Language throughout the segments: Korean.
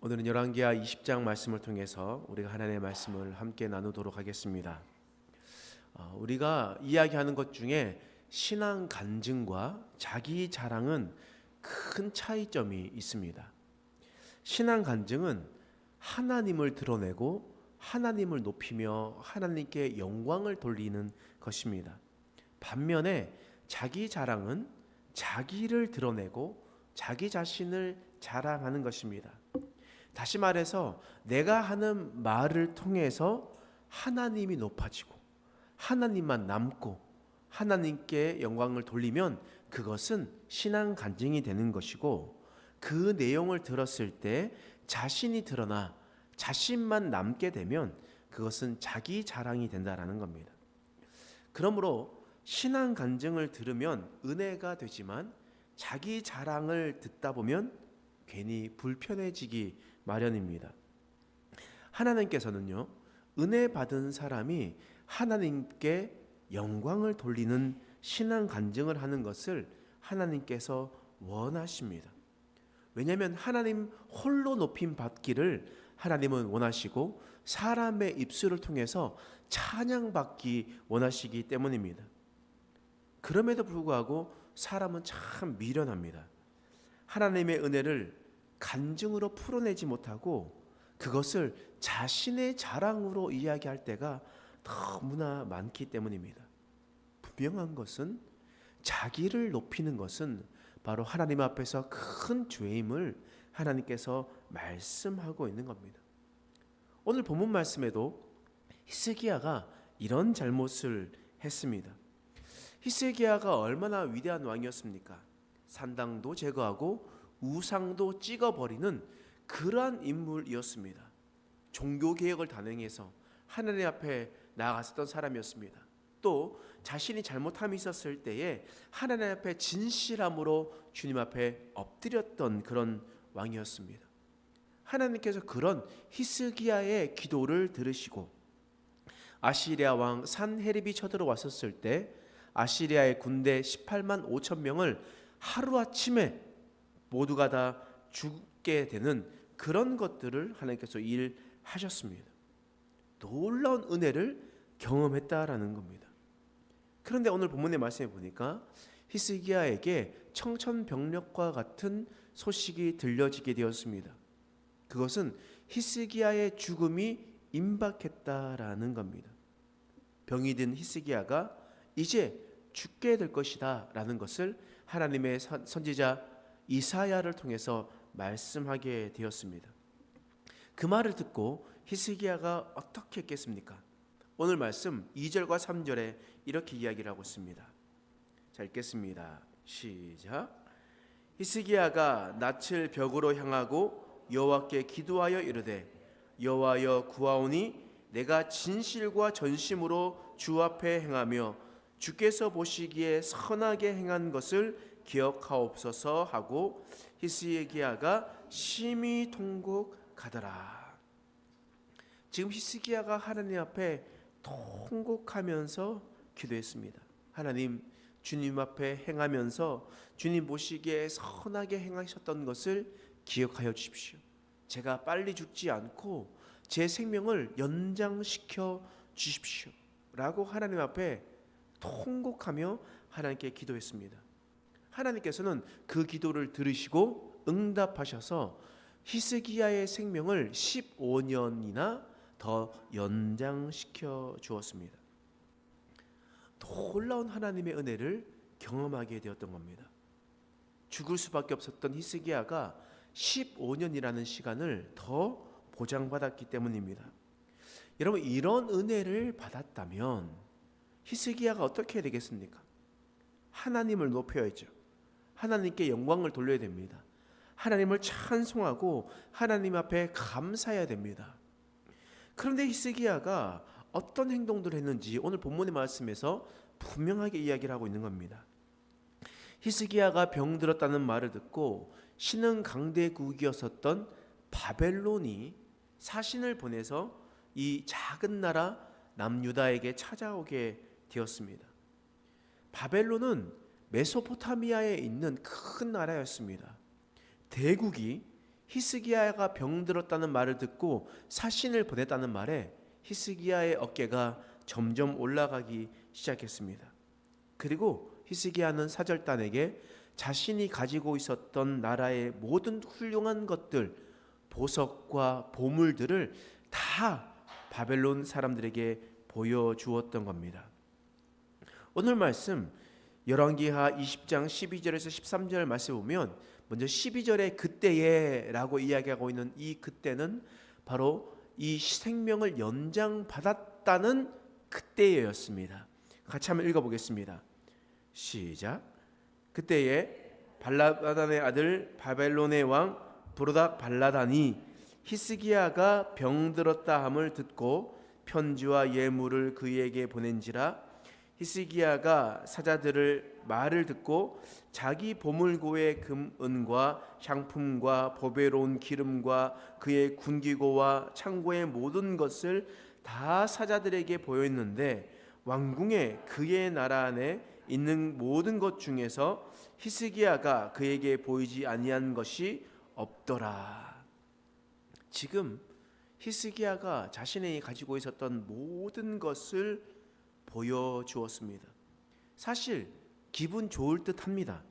오늘은 열왕기하 20장 말씀을 통해서 우리가 하나님의 말씀을 함께 나누도록 하겠습니다. 우리가 이야기하는 것 중에 신앙 간증과 자기 자랑은 큰 차이점이 있습니다. 신앙 간증은 하나님을 드러내고 하나님을 높이며 하나님께 영광을 돌리는 것입니다. 반면에 자기 자랑은 자기를 드러내고 자기 자신을 자랑하는 것입니다. 다시 말해서 내가 하는 말을 통해서 하나님이 높아지고 하나님만 남고 하나님께 영광을 돌리면 그것은 신앙 간증이 되는 것이고, 그 내용을 들었을 때 자신이 드러나 자신만 남게 되면 그것은 자기 자랑이 된다라는 겁니다. 그러므로 신앙 간증을 들으면 은혜가 되지만 자기 자랑을 듣다 보면 괜히 불편해지기 마련입니다. 하나님께서는요, 은혜 받은 사람이 하나님께 영광을 돌리는 신앙 간증을 하는 것을 하나님께서 원하십니다. 왜냐하면 하나님 홀로 높임 받기를 하나님은 원하시고 사람의 입술을 통해서 찬양받기 원하시기 때문입니다. 그럼에도 불구하고 사람은 참 미련합니다. 하나님의 은혜를 간증으로 풀어내지 못하고 그것을 자신의 자랑으로 이야기할 때가 너무나 많기 때문입니다. 분명한 것은 자기를 높이는 것은 바로 하나님 앞에서 큰 죄임을 하나님께서 말씀하고 있는 겁니다. 오늘 본문 말씀에도 히스기야가 이런 잘못을 했습니다. 히스기야가 얼마나 위대한 왕이었습니까? 산당도 제거하고 우상도 찍어버리는 그러한 인물이었습니다. 종교개혁을 단행해서 하나님 앞에 나아갔었던 사람이었습니다. 또 자신이 잘못함이 있었을 때에 하나님 앞에 진실함으로 주님 앞에 엎드렸던 그런 왕이었습니다. 하나님께서 그런 히스기야의 기도를 들으시고 아시리아 왕 산헤립이 쳐들어왔었을 때 아시리아의 군대 18만 5천 명을 하루아침에 모두가 다 죽게 되는 그런 것들을 하나님께서 일하셨습니다. 놀라운 은혜를 경험했다라는 겁니다. 그런데 오늘 본문의 말씀에 보니까 히스기야에게 청천벽력과 같은 소식이 들려지게 되었습니다. 그것은 히스기야의 죽음이 임박했다라는 겁니다. 병이 든 히스기야가 이제 죽게 될 것이다 라는 것을 하나님의 선지자 이사야를 통해서 말씀하게 되었습니다. 그 말을 듣고 히스기야가 어떻게 했겠습니까? 오늘 말씀 2절과 3절에 이렇게 이야기를 하고 있습니다. 자, 읽겠습니다. 시작. 히스기야가 낯을 벽으로 향하고 여호와께 기도하여 이르되 여호와여 구하오니 내가 진실과 전심으로 주 앞에 행하며 주께서 보시기에 선하게 행한 것을 기억하옵소서 하고 히스기야가 심히 통곡하더라. 지금 히스기야가 하나님 앞에 통곡하면서 기도했습니다. 하나님, 주님 앞에 행하면서 주님 보시기에 선하게 행하셨던 것을 기억하여 주십시오. 제가 빨리 죽지 않고 제 생명을 연장시켜 주십시오 라고 하나님 앞에 통곡하며 하나님께 기도했습니다. 하나님께서는 그 기도를 들으시고 응답하셔서 히스기야의 생명을 15년이나 더 연장시켜 주었습니다. 놀라운 하나님의 은혜를 경험하게 되었던 겁니다. 죽을 수밖에 없었던 히스기야가 15년이라는 시간을 더 보장받았기 때문입니다. 여러분, 이런 은혜를 받았다면 히스기야가 어떻게 해야 되겠습니까? 하나님을 높여야죠. 하나님께 영광을 돌려야 됩니다. 하나님을 찬송하고 하나님 앞에 감사해야 됩니다. 그런데 히스기야가 어떤 행동들을 했는지 오늘 본문의 말씀에서 분명하게 이야기를 하고 있는 겁니다. 히스기야가 병들었다는 말을 듣고 신흥 강대국이었었던 바벨론이 사신을 보내서 이 작은 나라 남유다에게 찾아오게 되었습니다. 바벨론은 메소포타미아에 있는 큰 나라였습니다. 대국이 히스기야가 병들었다는 말을 듣고 사신을 보냈다는 말에 히스기야의 어깨가 점점 올라가기 시작했습니다. 그리고 히스기야는 사절단에게 자신이 가지고 있었던 나라의 모든 훌륭한 것들, 보석과 보물들을 다 바벨론 사람들에게 보여주었던 겁니다. 오늘 말씀 열왕기하 20장 12절에서 13절 말씀 보면 먼저 12절에 그때에 라고 이야기하고 있는 이 그때는 바로 이 생명을 연장받았다는 그때였습니다. 같이 한번 읽어보겠습니다. 시작. 그때에 발라단의 아들 바벨론의 왕 브로닥 발라단이 히스기야가 병들었다 함을 듣고 편지와 예물을 그에게 보낸지라. 히스기야가 사자들을 말을 듣고 자기 보물고의 금, 은과 향품과 보배로운 기름과 그의 군기고와 창고의 모든 것을 다 사자들에게 보였는데 왕궁에 그의 나라 안에 있는 모든 것 중에서 히스기야가 그에게 보이지 아니한 것이 없더라. 지금 히스기야가 자신이 가지고 있었던 모든 것을 보여주었습니다. 사실 기분 좋을 듯합니다.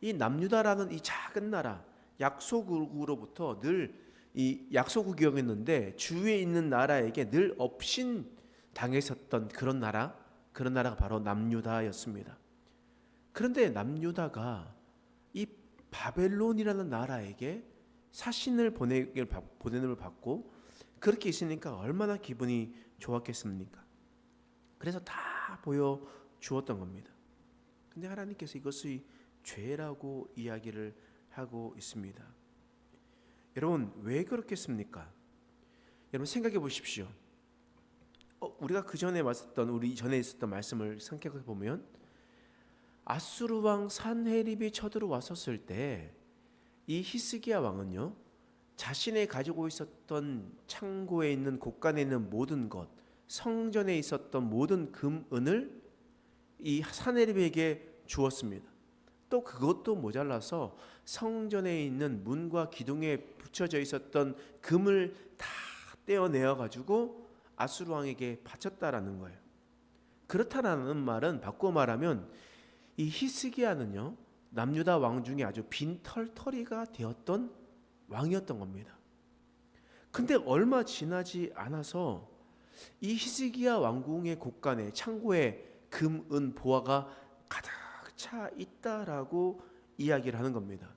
이 남유다라는 이 작은 나라, 약소국으로부터 늘 이 약소국이었는데 주위에 있는 나라에게 늘 업신 당했었던 그런 나라가 바로 남유다였습니다. 그런데 남유다가 이 바벨론이라는 나라에게 사신을 보내는 받고 그렇게 있으니까 얼마나 기분이 좋았겠습니까? 그래서 다 보여주었던 겁니다. 근데 하나님께서 이것이 죄라고 이야기를 하고 있습니다. 여러분 왜 그렇겠습니까? 여러분 생각해 보십시오. 우리가 그 전에 우리 전에 있었던 말씀을 생각해 보면 아수르 왕 산헤립이 쳐들어왔었을 때 이 히스기야 왕은요 자신의 가지고 있었던 창고에 있는 곳간에 있는 모든 것, 성전에 있었던 모든 금, 은을 이 산헤립에게 주었습니다. 또 그것도 모자라서 성전에 있는 문과 기둥에 붙여져 있었던 금을 다 떼어내어 가지고 아수르 왕에게 바쳤다라는 거예요. 그렇다라는 말은 바꿔 말하면 이 히스기야는요 남유다 왕 중에 아주 빈털터리가 되었던 왕이었던 겁니다. 근데 얼마 지나지 않아서 이 히스기야 왕궁의 곳간에 창고에 금, 은, 보화가 가득 차 있다라고 이야기를 하는 겁니다.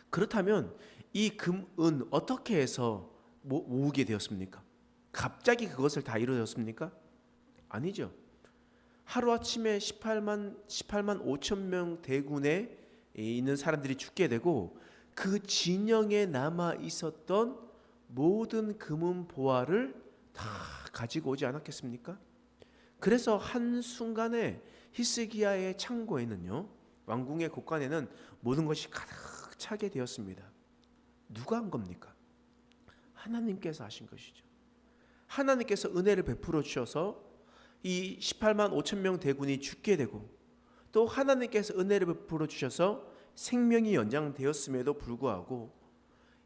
그렇다면 이 금, 은 어떻게 해서 모으게 되었습니까? 갑자기 그것을 다 이루어졌습니까? 아니죠. 하루아침에 18만 5천 명 대군에 있는 사람들이 죽게 되고 그 진영에 남아 있었던 모든 금은 보화를 다 가지고 오지 않았겠습니까? 그래서 한순간에 히스기야의 창고에는요 왕궁의 곳간에는 모든 것이 가득 차게 되었습니다. 누가 한 겁니까? 하나님께서 하신 것이죠. 하나님께서 은혜를 베풀어 주셔서 이 18만 5천 명 대군이 죽게 되고 또 하나님께서 은혜를 베풀어 주셔서 생명이 연장되었음에도 불구하고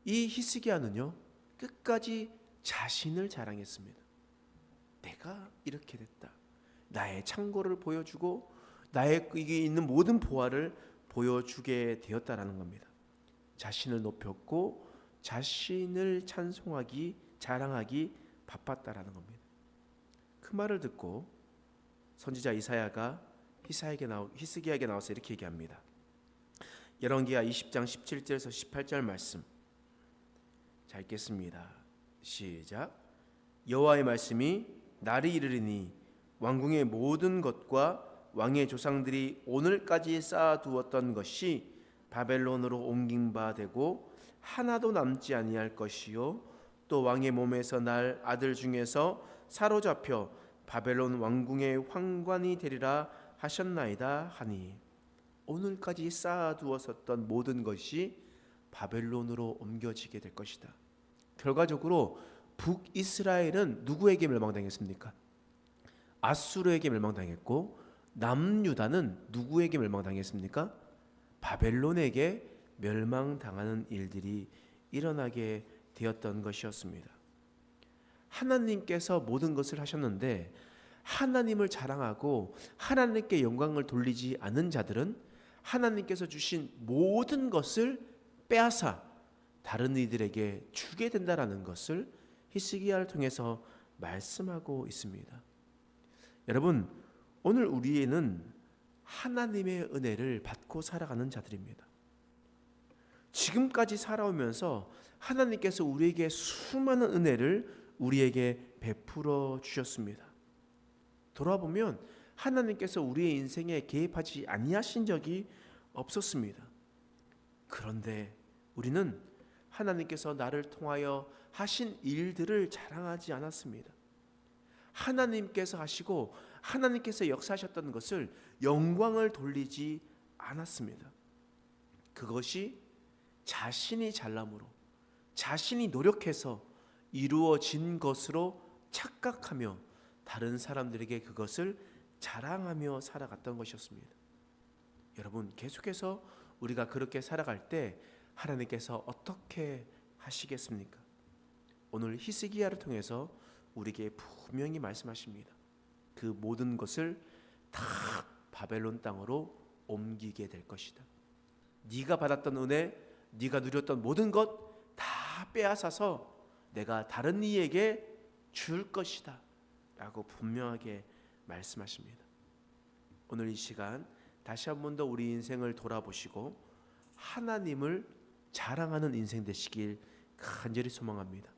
이 히스기야는요 끝까지 자신을 자랑했습니다. 내가 이렇게 됐다. 나의 창고를 보여주고 나의 이게 있는 모든 보화를 보여주게 되었다라는 겁니다. 자신을 높였고 자신을 찬송하기 자랑하기 바빴다라는 겁니다. 그 말을 듣고 선지자 이사야가 히스기야에게 나와서 이렇게 얘기합니다. 열왕기하 20장 17절에서 18절 말씀 자 읽겠습니다. 시작. 여호와의 말씀이 날이 이르리니 왕궁의 모든 것과 왕의 조상들이 오늘까지 쌓아두었던 것이 바벨론으로 옮긴 바 되고 하나도 남지 아니할 것이요 또 왕의 몸에서 날 아들 중에서 사로잡혀 바벨론 왕궁의 황관이 되리라 하셨나이다 하니 오늘까지 쌓아두었었던 모든 것이 바벨론으로 옮겨지게 될 것이다. 결과적으로 북이스라엘은 누구에게 멸망당했습니까? 아수르에게 멸망당했고 남유다는 누구에게 멸망당했습니까? 바벨론에게 멸망당하는 일들이 일어나게 되었던 것이었습니다. 하나님께서 모든 것을 하셨는데 하나님을 자랑하고 하나님께 영광을 돌리지 않은 자들은 하나님께서 주신 모든 것을 빼앗아 다른 이들에게 주게 된다라는 것을 히스기야를 통해서 말씀하고 있습니다. 여러분, 오늘 우리는 하나님의 은혜를 받고 살아가는 자들입니다. 지금까지 살아오면서 하나님께서 우리에게 수많은 은혜를 우리에게 베풀어 주셨습니다. 돌아보면 하나님께서 우리의 인생에 개입하지 아니하신 적이 없었습니다. 그런데 우리는 하나님께서 나를 통하여 하신 일들을 자랑하지 않았습니다. 하나님께서 하시고 하나님께서 역사하셨던 것을 영광을 돌리지 않았습니다. 그것이 자신이 잘남으로, 자신이 노력해서 이루어진 것으로 착각하며 다른 사람들에게 그것을 자랑하며 살아갔던 것이었습니다. 여러분, 계속해서 우리가 그렇게 살아갈 때 하나님께서 어떻게 하시겠습니까? 오늘 히스기야를 통해서 우리에게 분명히 말씀하십니다. 그 모든 것을 다 바벨론 땅으로 옮기게 될 것이다. 네가 받았던 은혜, 네가 누렸던 모든 것 다 빼앗아서 내가 다른 이에게 줄 것이다 라고 분명하게 말씀하십니다. 오늘 이 시간 다시 한 번 더 우리 인생을 돌아보시고 하나님을 자랑하는 인생 되시길 간절히 소망합니다.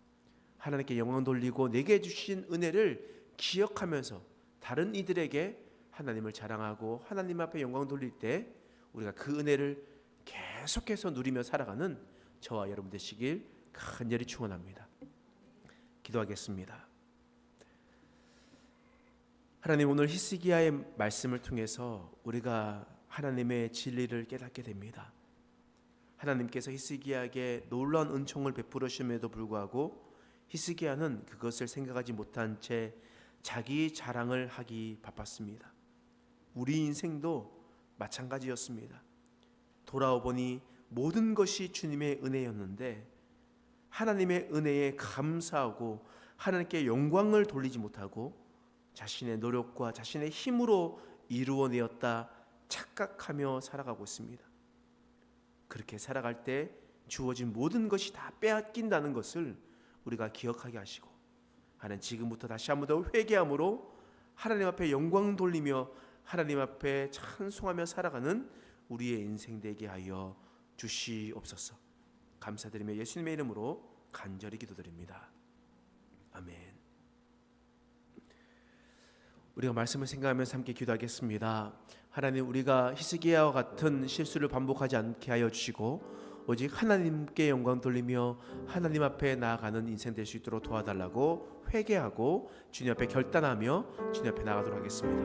하나님께 영광 돌리고 내게 주신 은혜를 기억하면서 다른 이들에게 하나님을 자랑하고 하나님 앞에 영광 돌릴 때 우리가 그 은혜를 계속해서 누리며 살아가는 저와 여러분 되시길 간절히 축원합니다. 기도하겠습니다. 하나님, 오늘 히스기야의 말씀을 통해서 우리가 하나님의 진리를 깨닫게 됩니다. 하나님께서 히스기야에게 놀라운 은총을 베풀으심에도 불구하고 히스기야는 그것을 생각하지 못한 채 자기 자랑을 하기 바빴습니다. 우리 인생도 마찬가지였습니다. 돌아오보니 모든 것이 주님의 은혜였는데 하나님의 은혜에 감사하고 하나님께 영광을 돌리지 못하고 자신의 노력과 자신의 힘으로 이루어내었다 착각하며 살아가고 있습니다. 그렇게 살아갈 때 주어진 모든 것이 다 빼앗긴다는 것을 우리가 기억하게 하시고 하나님, 지금부터 다시 한 번 더 회개함으로 하나님 앞에 영광 돌리며 하나님 앞에 찬송하며 살아가는 우리의 인생 되게 하여 주시옵소서. 감사드리며 예수님의 이름으로 간절히 기도드립니다. 아멘. 우리가 말씀을 생각하면서 함께 기도하겠습니다. 하나님, 우리가 히스기야와 같은 실수를 반복하지 않게 하여 주시고 오직 하나님께 영광 돌리며 하나님 앞에 나아가는 인생 될 수 있도록 도와달라고 회개하고 주님 앞에 결단하며 주님 앞에 나가도록 하겠습니다.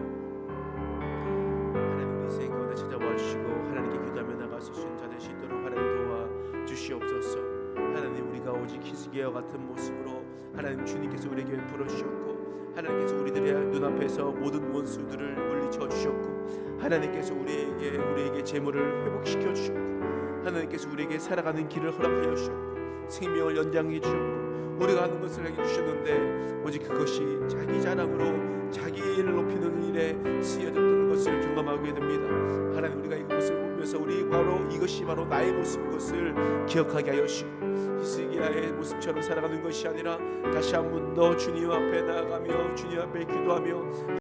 하나님, 우리 인생 가운데 찾아와 주시고 하나님께 기도하며 나갈 수 있는 자 될 수 있도록 하나님 도와 주시옵소서. 하나님, 우리가 오직 히스기야와 같은 모습으로 하나님 주님께서 우리에게 베풀어 주셨고 하나님께서 우리들의 눈앞에서 모든 원수들을 물리쳐 주셨고 하나님께서 우리에게 재물을 회복시켜 주셨고 하나님께서 우리에게 살아가는 길을 허락하여 주셨고 생명을 연장해 주셨고 우리가 하는 것을 하게 주셨는데 오직 그것이 자기 자랑으로 자기 일을 높이는 일에 쓰여졌던 것을 경험하게 됩니다. 하나님, 우리가 이것을 보면서 이것이 바로 나의 모습인 것을 기억하게 하여 주시고 히스기야의 모습처럼 살아가는 것이 아니라 다시 한 번 더 주님 앞에 나아가며 주님 앞에 기도하며